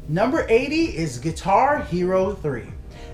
Number 80 is Guitar Hero 3.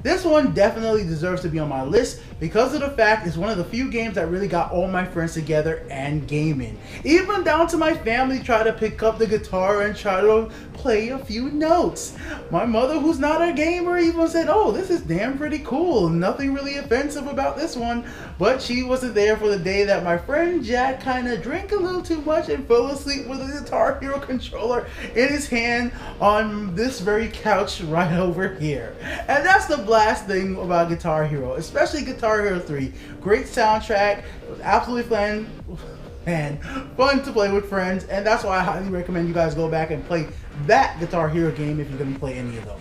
This one definitely deserves to be on my list because of the fact it's one of the few games that really got all my friends together and gaming. Even down to my family try to pick up the guitar and try to play a few notes. My mother, who's not a gamer, even said, "Oh, this is damn pretty cool. Nothing really offensive about this one." But she wasn't there for the day that my friend Jack kind of drank a little too much and fell asleep with a Guitar Hero controller in his hand on this very couch right over here. And that's the blast thing about Guitar Hero, especially Guitar Hero 3. Great soundtrack, it was absolutely fun and fun to play with friends, and that's why I highly recommend you guys go back and play that Guitar Hero game if you're going to play any of them.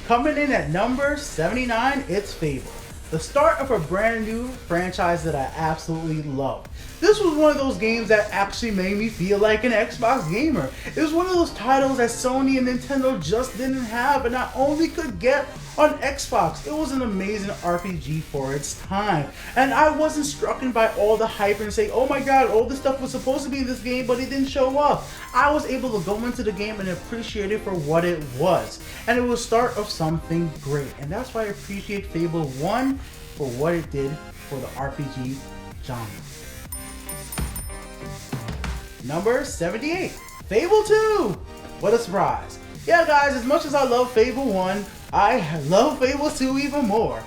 Coming in at number 79, it's Fable, the start of a brand new franchise that I absolutely love. This was one of those games that actually made me feel like an Xbox gamer. It was one of those titles that Sony and Nintendo just didn't have and I only could get on Xbox. It was an amazing RPG for its time. And I wasn't struck by all the hype and say, "Oh my god, all this stuff was supposed to be in this game, but it didn't show up." I was able to go into the game and appreciate it for what it was. And it was the start of something great. And that's why I appreciate Fable 1 for what it did for the RPG genre. Number 78, Fable 2. What a surprise. Yeah guys, as much as I love Fable 1, I love Fable 2 even more.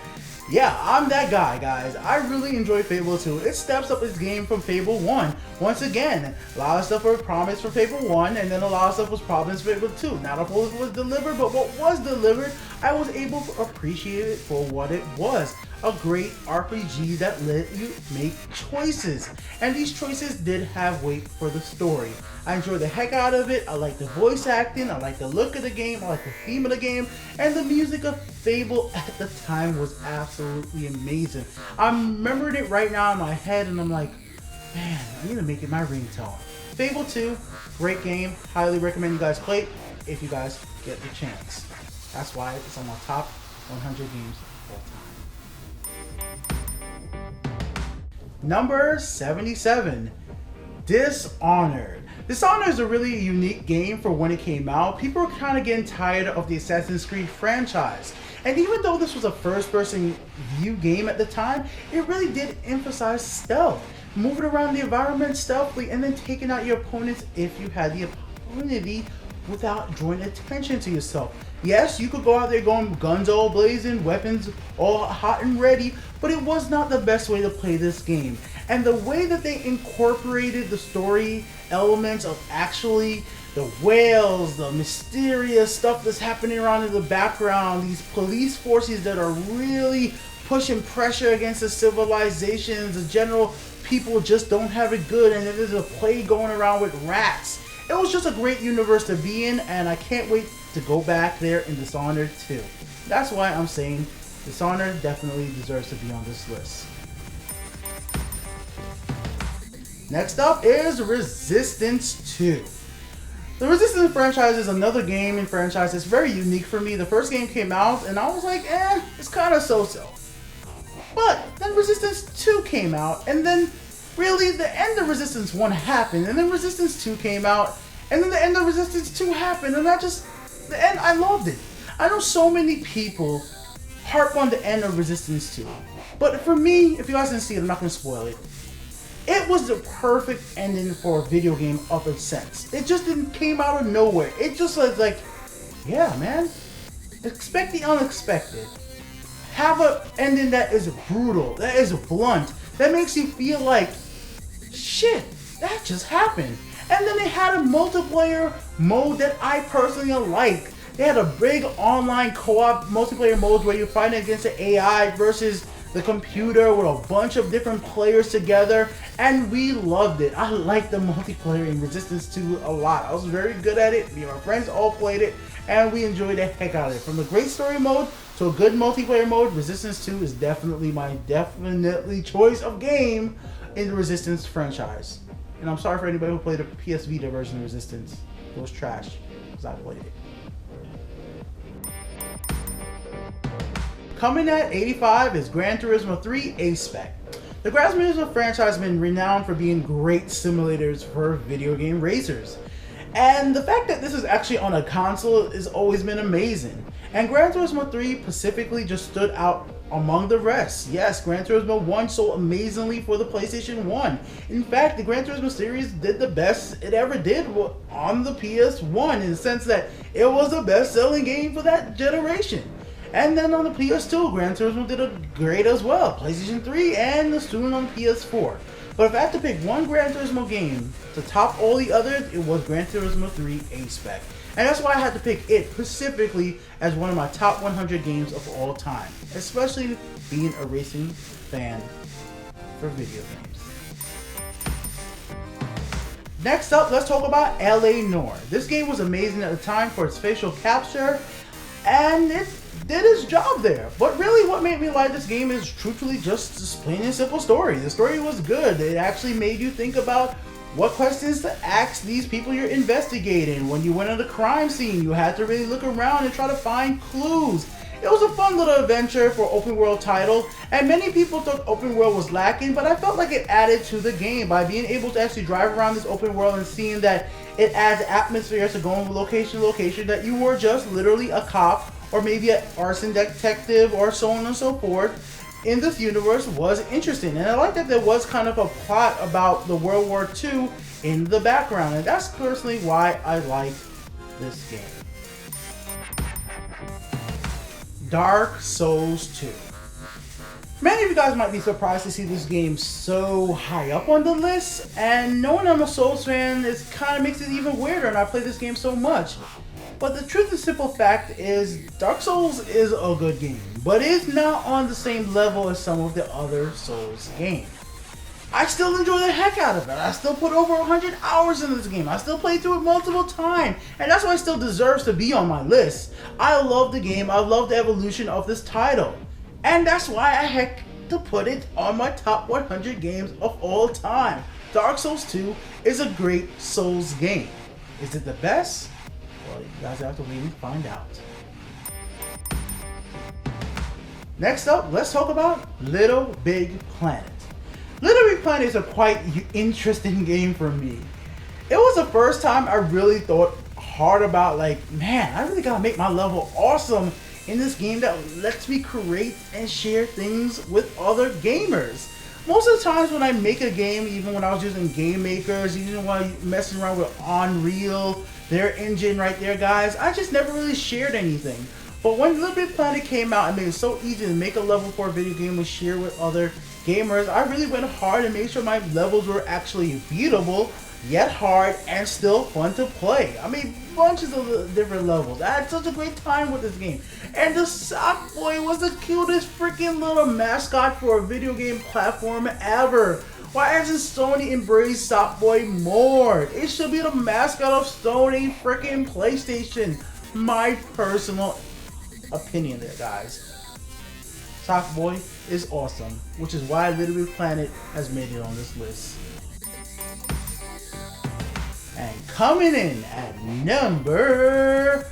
Yeah, I'm that guy, guys. I really enjoy Fable 2. It steps up its game from Fable 1. Once again, a lot of stuff was promised for Fable 1, and then a lot of stuff was promised for Fable 2. Not all of it was delivered, but what was delivered, I was able to appreciate it for what it was. A great RPG that let you make choices. And these choices did have weight for the story. I enjoyed the heck out of it. I like the voice acting, I like the look of the game, I like the theme of the game, and the music of Fable at the time was absolutely amazing. I'm remembering it right now in my head and I'm like, man, I need to make it my ringtone. Fable 2, great game. Highly recommend you guys play it if you guys get the chance. That's why it's on my top 100 games of all time. Number 77, Dishonored. Dishonored is a really unique game for when it came out. People were kind of getting tired of the Assassin's Creed franchise. And even though this was a first-person view game at the time, it really did emphasize stealth. Moving around the environment stealthily and then taking out your opponents if you had the opportunity without drawing attention to yourself. Yes, you could go out there going guns all blazing, weapons all hot and ready, but it was not the best way to play this game. And the way that they incorporated the story elements of actually the whales, the mysterious stuff that's happening around in the background, these police forces that are really pushing pressure against the civilizations, the general people just don't have it good, and there's a plague going around with rats. It was just a great universe to be in, and I can't wait to go back there in Dishonored 2. That's why I'm saying Dishonored definitely deserves to be on this list. Next up is Resistance 2. The Resistance franchise is another gaming franchise that's very unique for me. The first game came out and I was like, it's kind of so-so. But then Resistance 2 came out, and then really the end of Resistance 1 happened, and then Resistance 2 came out, and then the end of Resistance 2 happened, and the end, I loved it. I know so many people harp on the end of Resistance 2, but for me, if you guys didn't see it, I'm not going to spoil it. It was the perfect ending for a video game of its sense. It just didn't came out of nowhere. It just was like, yeah, man, expect the unexpected. Have an ending that is brutal, that is blunt, that makes you feel like, shit, that just happened. And then they had a multiplayer mode that I personally like. They had a big online co-op multiplayer mode where you're fighting against the AI versus the computer with a bunch of different players together, and we loved it. I liked the multiplayer in Resistance 2 a lot. I was very good at it. Me and my friends all played it, and we enjoyed the heck out of it. From the great story mode to a good multiplayer mode, Resistance 2 is definitely my choice of game in the Resistance franchise. And I'm sorry for anybody who played the PS Vita version of Resistance. It was trash, because I played it. Coming at 85 is Gran Turismo 3 A-Spec. The Gran Turismo franchise has been renowned for being great simulators for video game racers. And the fact that this is actually on a console has always been amazing. And Gran Turismo 3 specifically just stood out among the rest. Yes, Gran Turismo 1 sold amazingly for the PlayStation 1. In fact, the Gran Turismo series did the best it ever did on the PS1, in the sense that it was the best-selling game for that generation. And then on the PS2, Gran Turismo did a great as well. PlayStation 3 and soon on PS4. But if I had to pick one Gran Turismo game to top all the others, it was Gran Turismo 3 A-Spec. And that's why I had to pick it specifically as one of my top 100 games of all time. Especially being a racing fan for video games. Next up, let's talk about LA Noire. This game was amazing at the time for its facial capture, and it did its job there. But really what made me like this game is truthfully just this plain and simple story. The story was good. It actually made you think about what questions to ask these people you're investigating. When you went on the crime scene, you had to really look around and try to find clues. It was a fun little adventure for open world title, and many people thought open world was lacking, but I felt like it added to the game by being able to actually drive around this open world and seeing that it adds atmosphere to going from location to location, that you were just literally a cop or maybe an arson detective or so on and so forth in this universe was interesting. And I like that there was kind of a plot about the World War II in the background, and that's personally why I like this game. Dark Souls 2. Many of you guys might be surprised to see this game so high up on the list, and knowing I'm a Souls fan, it kind of makes it even weirder, and I play this game so much. But the truth and simple fact is, Dark Souls is a good game, but it's not on the same level as some of the other Souls games. I still enjoy the heck out of it. I still put over 100 hours in this game. I still play through it multiple times, and that's why it still deserves to be on my list. I love the game. I love the evolution of this title, and that's why I had to put it on my top 100 games of all time. Dark Souls 2 is a great Souls game. Is it the best? Well, you guys have to wait and find out. Next up, let's talk about Little Big Planet. Little Big Planet is a quite interesting game for me. It was the first time I really thought hard about, like, man, I really gotta make my level awesome in this game that lets me create and share things with other gamers. Most of the times when I make a game, even when I was using game makers, even when I was messing around with Unreal, their engine right there, guys, I just never really shared anything. But when Little Big Planet came out and made it so easy to make a level for a video game and share with other gamers, I really went hard and made sure my levels were actually beatable, yet hard, and still fun to play. I mean, bunches of different levels. I had such a great time with this game. And the Sock Boy was the cutest freaking little mascot for a video game platform ever. Why hasn't Sony embraced Sock Boy more? It should be the mascot of Sony freaking PlayStation. My personal opinion there, guys. Sock Boy is awesome, which is why Little Big Planet has made it on this list. And coming in at number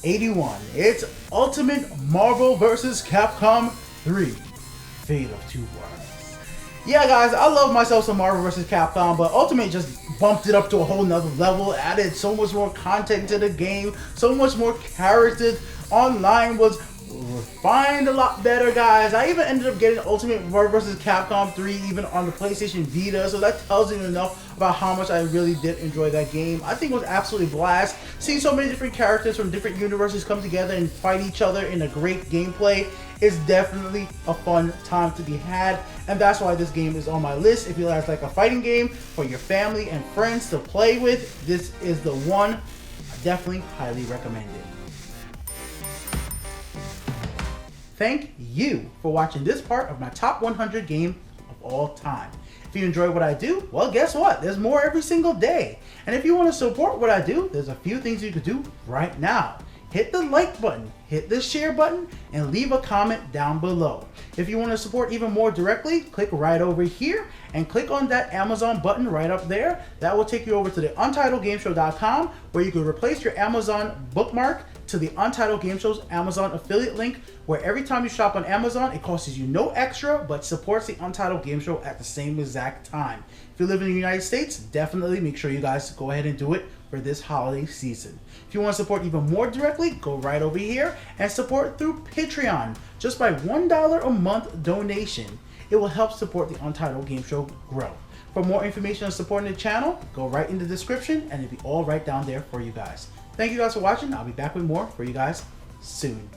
81, it's Ultimate Marvel vs. Capcom 3, Fate of Two Worlds. Yeah, guys, I love myself some Marvel vs. Capcom, but Ultimate just bumped it up to a whole nother level, added so much more content to the game, so much more characters. Online was refined a lot better, guys. I even ended up getting Ultimate Marvel vs. Capcom 3 even on the PlayStation Vita, so that tells you enough about how much I really did enjoy that game. I think it was absolutely a blast. Seeing so many different characters from different universes come together and fight each other in a great gameplay is definitely a fun time to be had, and that's why this game is on my list. If you guys like a fighting game for your family and friends to play with, this is the one. I definitely highly recommend it. Thank you for watching this part of my top 100 game of all time. If you enjoy what I do, well, guess what? There's more every single day. And if you want to support what I do, there's a few things you can do right now. Hit the like button, hit the share button, and leave a comment down below. If you want to support even more directly, click right over here and click on that Amazon button right up there. That will take you over to the UntitledGameShow.com, where you can replace your Amazon bookmark to the Untitled Game Show's Amazon affiliate link, where every time you shop on Amazon, it costs you no extra, but supports the Untitled Game Show at the same exact time. If you live in the United States, definitely make sure you guys go ahead and do it for this holiday season. If you want to support even more directly, go right over here and support through Patreon. Just by $1 a month donation, it will help support the Untitled Game Show grow. For more information on supporting the channel, go right in the description and it'll be all right down there for you guys. Thank you guys for watching. I'll be back with more for you guys soon.